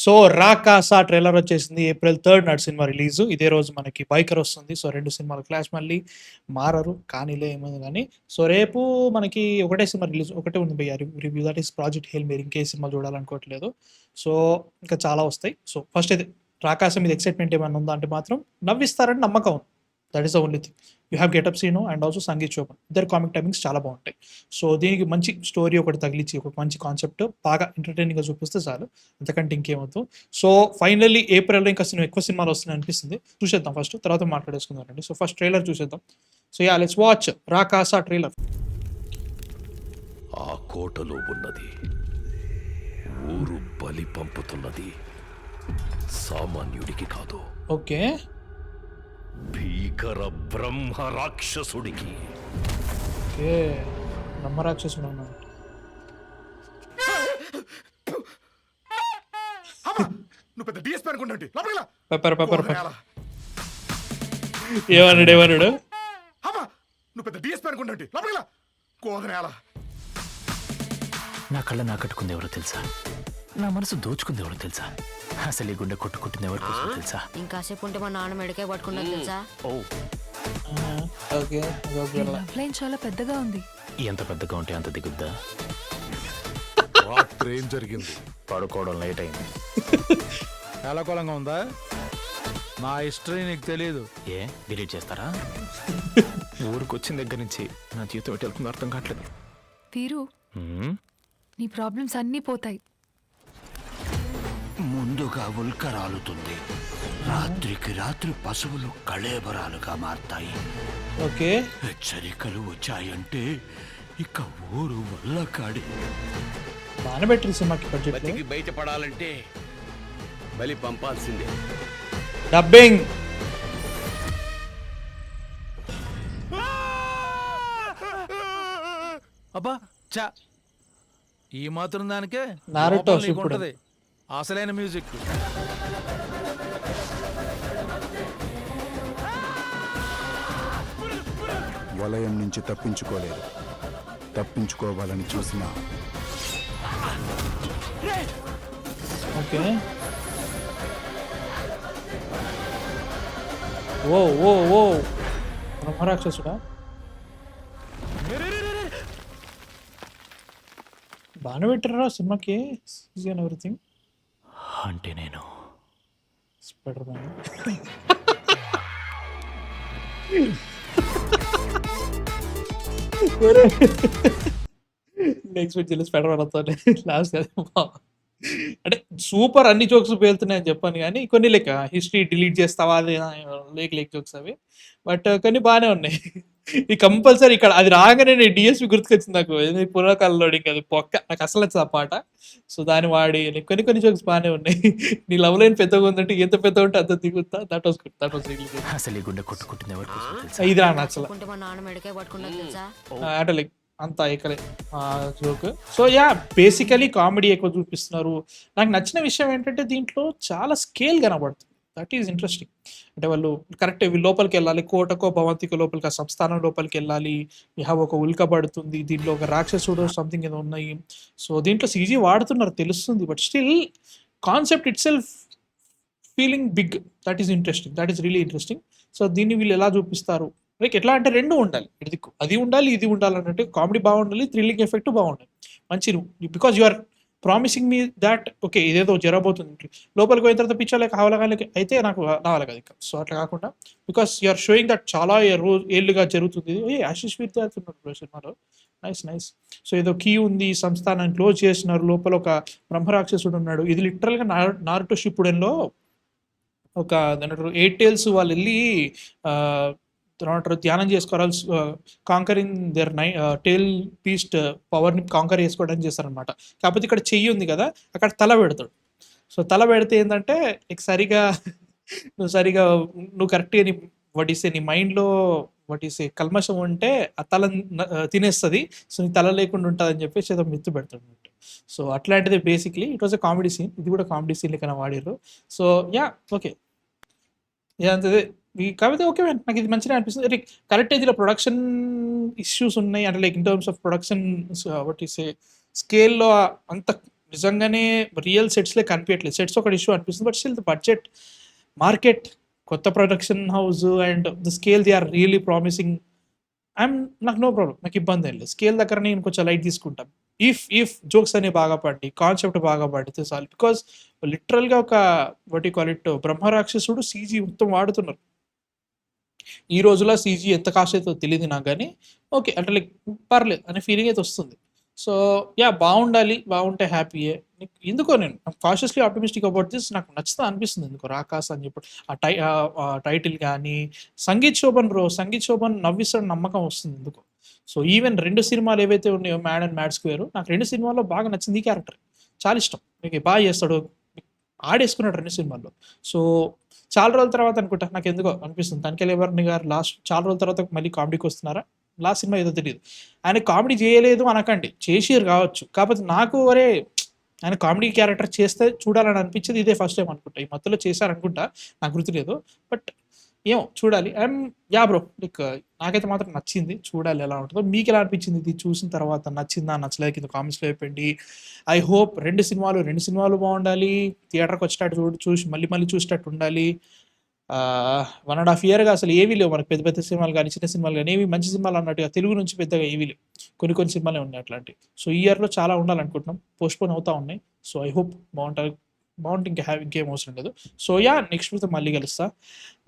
So 'రాకాస' trailer వచ్చేసింది. April 3 నాడు cinema release. ఇదే రోజు మనకి 'బైకర్' వస్తుంది. సో 2 సినిమాల క్లాష్ మళ్ళీ మారరు. కానీలే ఏముంది గానీ. సో రేపు మనకి ఒకటే సినిమా రిలీజ్ ఒకటే ఉంది భయ్యా review that is 'Project Hail Mary' ఇంకే సినిమా చూడాలనుకోవట్లేదు. సో ఇంకా చాలా వస్తాయి. సో ఫస్ట్ అయితే 'రాకాస' మీద ఎక్సైట్‌మెంట్ ఏమన్నా ఉందా అంటే మాత్రం నవ్విస్తారని నమ్మకం ఉంది. That is the only thing. You have getup Seenu and also Sangeeth Shobhan. ఇద్దరు కామిక్ టైమింగ్స్ చాలా బావుంటాయి. సో దీనికి మంచి స్టోరీ ఒకటి తగిలిచ్చి ఒక మంచి కాన్సెప్ట్ బాగా ఎంటర్‌టైనింగ్‌గా చూపిస్తే చాలు. అంతకంటే ఇంకేమొద్దు. సో ఫైనల్లీ ఏప్రిల్‌లో ఇంకా ఎక్కువ సినిమాలు వస్తున్నాయి అనిపిస్తుంది. చూసేద్దాం ఫస్ట్. తర్వాత మాట్లాడేసుకుందామండి. సో ఫస్ట్ ట్రైలర్ చూసేద్దాం. So yeah! Let's watch 'Rakasa' trailer. ఆ కోటలో ఉన్నది ఊరు బలి పంపుతున్నది సామాన్యుడికి కాదు, ఓకే. భీకర బ్రహ్మ రాక్షసుడికి. ఓకే. బ్రహ్మరాక్షసుడు అన్నాడు. నువ్వు పెద్ద డిఎస్పీ అనుకుంటే లోపలికి రా. పెప్పర్ కోహనేల. ఏమన్నాడు? అమ్మా, నువ్వు పెద్ద డిఎస్పీ అనుకుంటే లోపలికి రా. కోహనేల. నా కళ్ళ నా కట్టుకుంది ఎవరో తెలుసా? నా మనసు దోచుకుంది ఎవరో తెలుసా? అసలు ఈ గుండె కొట్టుకుంటుంది ఎవరు కోసం తెలుసా? ఇంకాసేపు ఉంటే మా నాన్న మెడకే పట్టుకున్నది తెలుసా? ఓ ఓకే. లైన్ చాలా పెద్దగా ఉంది. ఎంత పెద్దగా ఉంటే అంత దిగుద్దా? రాత్రి ఏం జరిగింది? పడుకోవడం లేట్ అయింది. ఎలాకోలంగా ఉందా? నా హిస్టరీ నీకు తెలియదు. ఏ డిలీట్ చేస్తారా? ఊరికి వచ్చిన దగ్గర నుంచి నా జీవితం ఎటు వెళ్తుందో అర్థం కావట్లేదు. తీరు, నీ ప్రాబ్లమ్స్ అన్నీ పోతాయి. ముందుగా ఉల్క రాలుతుంది. రాత్రికి రాత్రి పశువులు కళేబరాలుగా మారతాయి. ఓకే. హెచ్చరికలు వచ్చాయంటే ఇక ఊరు వల్ల కాడి. బాగానే పెట్టింది సినిమాకి బడ్జెట్. బతికి బయటపడాలంటే బలి పంపాల్సిందే. డబ్బింగ్. అబ్బా చా, ఈ మాత్రం దానికే నారుటో లోపల నీకు ఇప్పుడు. ఉంటది అసలైన మ్యూజిక్. వలయం నుంచి తప్పించుకోలేదు. తప్పించుకోవాలని చూసినా ఓకే. ఓ ఓ ఓ బ్రహ్మరాక్షసుడా? బాగానే పెట్టారా సినిమాకి. Easy and everything. అంటే నేను spider man. Next week spider man వస్తాను లాస్ట్. అంటే సూపర్ అన్ని జోక్స్ పేలుతున్నాయని చెప్పాను కానీ కొన్ని లైక్ హిస్టరీ డిలీట్ చేస్తావా అది లేక్ జోక్స్ అవి. బట్ కొన్ని బాగానే ఉన్నాయి. ఈ కంపల్సరీ ఇక్కడ అది రాగానే నేను డిఎస్పీ గుర్తుకొచ్చింది నాకు. పురాకాలంలో ఇంకా అది పొక్క నాకు అసలు నచ్చదు ఆ పాట. సో దాన్ని వాడి కొన్ని జోక్స్ బాగానే ఉన్నాయి. నీ లవ్ లైన్ పెద్దగా ఉందంటే ఎంత పెద్ద ఉంటే అంత దిగుతా. That was really good. అసలు ఈ గుండె కొట్టుకుంటుంది ఎవరు కోసం తెలుసా? ఇది నాకు నచ్చల. ఉంటే మా నాన్న మెడకే పట్టుకున్నది తెలుసా? అంటే లైక్ అంత ఎక్కలే joke. So yeah basically comedy ఎక్కువ చూపిస్తున్నారు. నాకు నచ్చిన విషయం ఏంటంటే దీంట్లో చాలా స్కేల్ కనబడుతుంది. That is interesting. అంటే వాళ్ళు కరెక్ట్ వీళ్ళు లోపలికి వెళ్ళాలి, కోటకో భవంతికో లోపలికి, ఆ సంస్థానం లోపలికి వెళ్ళాలి. ఒక ఉల్క పడుతుంది, దీంట్లో ఒక రాక్షసుడు సంథింగ్ ఏదో ఉన్నాయి. సో దీంట్లో సీజీ వాడుతున్నారు తెలుస్తుంది. But still concept itself feeling big. That is interesting. That is really interesting. So దీన్ని వీళ్ళు ఎలా చూపిస్తారు లైక్ ఎట్లా అంటే రెండు ఉండాలి. అది ఉండాలి ఇది ఉండాలి అన్నట్టు. కామెడీ బాగుండాలి, థ్రిల్లింగ్ ఎఫెక్ట్ బాగుండాలి. మంచి because you are promising me that okay ఇదేదో జరగబోతుంది. లోపలికి పోయిన తర్వాత పిచ్చోలేక హవలగాలకి అయితే నాకు రావాలి కదా. సో అట్లా కాకుండా because you are showing that చాలా ఏళ్ళుగా జరుగుతుంది. ఆశిష్ విద్యార్థి ఉన్నారు సినిమాలో. నైస్. సో ఏదో కీ ఉంది, సంస్థానాన్ని క్లోజ్ చేసినారు, లోపల ఒక బ్రహ్మరాక్షసుడు ఉన్నాడు. ఇది లిటరల్గా నారుటో షిప్పుడెన్లో ఒక 8 టేల్స్ వాళ్ళు వెళ్ళి ధ్యానం చేసుకోవాలి, కాంకరింగ్ దేర్ టేల్ పీస్ట్ పవర్ని కాంకర్ చేసుకోవడానికి చేస్తారనమాట. కాకపోతే ఇక్కడ చెయ్యి ఉంది కదా, అక్కడ తల పెడతాడు. సో తల పెడితే ఏంటంటే నువ్వు కరెక్ట్గా నీ మైండ్లో కల్మషం ఉంటే ఆ తల తినేస్తుంది. సో నీ తల లేకుండా ఉంటుంది అని చెప్పేసి ఏదో మిత్తు పెడతాడు అన్నట్టు. సో అట్లాంటిది basically it was a comedy scene. ఇది కూడా కామెడీ సీన్ లెక్కన వాడారు. సో యా ఓకే ఇదంతే. కాకపోతే ఓకే నాకు ఇది మంచిగా అనిపిస్తుంది. కరెక్ట్ ఏజ్లో ప్రొడక్షన్ ఇష్యూస్ ఉన్నాయి అంటే like in terms of production what is స్కేల్లో అంత నిజంగానే రియల్ సెట్స్లే కనిపించట్లేదు. సెట్స్ ఒక ఇష్యూ అనిపిస్తుంది, but still the budget, market, కొత్త production house and the scale they are really promising. నాకు నో ప్రాబ్లం, నాకు ఇబ్బంది ఏం లేదు. స్కేల్ దగ్గర నేను కొంచెం లైట్ తీసుకుంటాం. ఇఫ్ జోక్స్ అనేవి బాగా పడి, కాన్సెప్ట్ బాగా పడితే చాలు. బికాస్ లిటరల్గా ఒక వాట్ యు కాల్ ఇట్ బ్రహ్మరాక్షసుడు సీజీ మొత్తం వాడుతున్నారు. ఈ రోజులో సీజీ ఎంత కాస్ట్ అవుతుందో తెలియదు నాకు, కానీ ఓకే అంటే లైక్ పర్లేదు అనే ఫీలింగ్ అయితే వస్తుంది. సో యా, బాగుండాలి, బాగుంటే హ్యాపీయే. ఎందుకో నేను కాషియస్లీ ఆప్టిమిస్టిక్ అబౌట్ దిస్. నాకు నచ్చుతా అనిపిస్తుంది ఎందుకో రాకాస్ అని చెప్పి ఆ టైటిల్ కానీ. సంగీత్ శోభన్ నవ్విస్తాడు, నమ్మకం వస్తుంది ఎందుకో. సో ఈవెన్ 2 సినిమాలు ఏవైతే ఉన్నాయో, మ్యాడ్ అండ్ మ్యాడ్ స్క్వేర్, నాకు 2 సినిమాల్లో బాగా నచ్చింది ఈ క్యారెక్టర్. చాలా ఇష్టం, మీకు బాగా చేస్తాడు, ఆడేసుకున్నాడు 2 సినిమాల్లో. సో చాలా రోజుల తర్వాత అనుకుంటా, నాకు ఎందుకో అనిపిస్తుంది తనికెళ్ళేవారిని గారు లాస్ట్ చాలా రోజుల తర్వాత మళ్ళీ కామెడీకి వస్తున్నారా. లాస్ట్ సినిమా ఏదో తెలియదు. ఆయన కామెడీ చేయలేదు అనకండి, చేసిరు కావచ్చు, కాకపోతే నాకు ఆయన కామెడీ క్యారెక్టర్ చేస్తే చూడాలని అనిపించేది ఇదే ఫస్ట్ టైం అనుకుంటా. ఈ మధ్యలో చేశారనుకుంటా, నాకు గుర్తులేదు, బట్ ఏమో చూడాలి. అండ్ యా బ్రో, లైక్ నాకైతే మాత్రం నచ్చింది, చూడాలి ఎలా ఉంటుందో. మీకు ఎలా అనిపించింది ఇది చూసిన తర్వాత? నచ్చిందా నచ్చలేదు కింద కామెంట్స్లో చెప్పండి. ఐ హోప్ 2 సినిమాలు బాగుండాలి, థియేటర్కి వచ్చేటట్టు చూసి మళ్ళీ చూసేటట్టు ఉండాలి. 1.5 yearగా అసలు ఏవీ లేవు మనకు, పెద్ద సినిమాలు కానీ చిన్న సినిమాలు కానీ ఏవి మంచి సినిమాలు అన్నట్టుగా తెలుగు నుంచి పెద్దగా ఏవీ లేవు. కొన్ని సినిమాలే ఉన్నాయి అట్లాంటివి. సో ఈ ఇయర్లో చాలా ఉండాలనుకుంటున్నాం, పోస్ట్పోన్ అవుతా ఉన్నాయి. సో ఐ హోప్ బాగుంటే ఇంకా ఇంకేం అవసరం లేదు. సో యా, నెక్స్ట్ వీక్ మళ్ళీ కలుస్తా.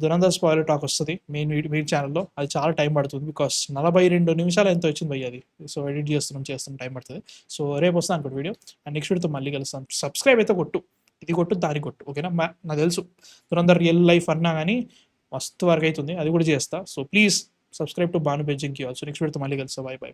దురంధర్ స్పాయిలర్ టాక్ వస్తుంది మెయిన్ ఛానల్లో. అది చాలా టైం పడుతుంది, బికాస్ 42 నిమిషాలు ఎంతో వచ్చింది భయ్య అది. సో ఎడిట్ చేస్తున్నాం టైం పడుతుంది. సో రేపు వస్తాను అనుకోండి వీడియో, అండ్ నెక్స్ట్ వీడియోతో మళ్ళీ కలుస్తాను. సబ్స్క్రైబ్ అయితే కొట్టు, ఇది కొట్టు, దాని కొట్టు, ఓకేనా. నాకు తెలుసు దురంధర్ రియల్ లైఫ్ అన్నా కానీ మస్తు వరకు అవుతుంది, అది కూడా చేస్తా. So please subscribe to Bhanu బెంజింగ్కి ఆల్సో. నెక్స్ట్ వీడియోతో మళ్ళీ కలుస్తా. బై.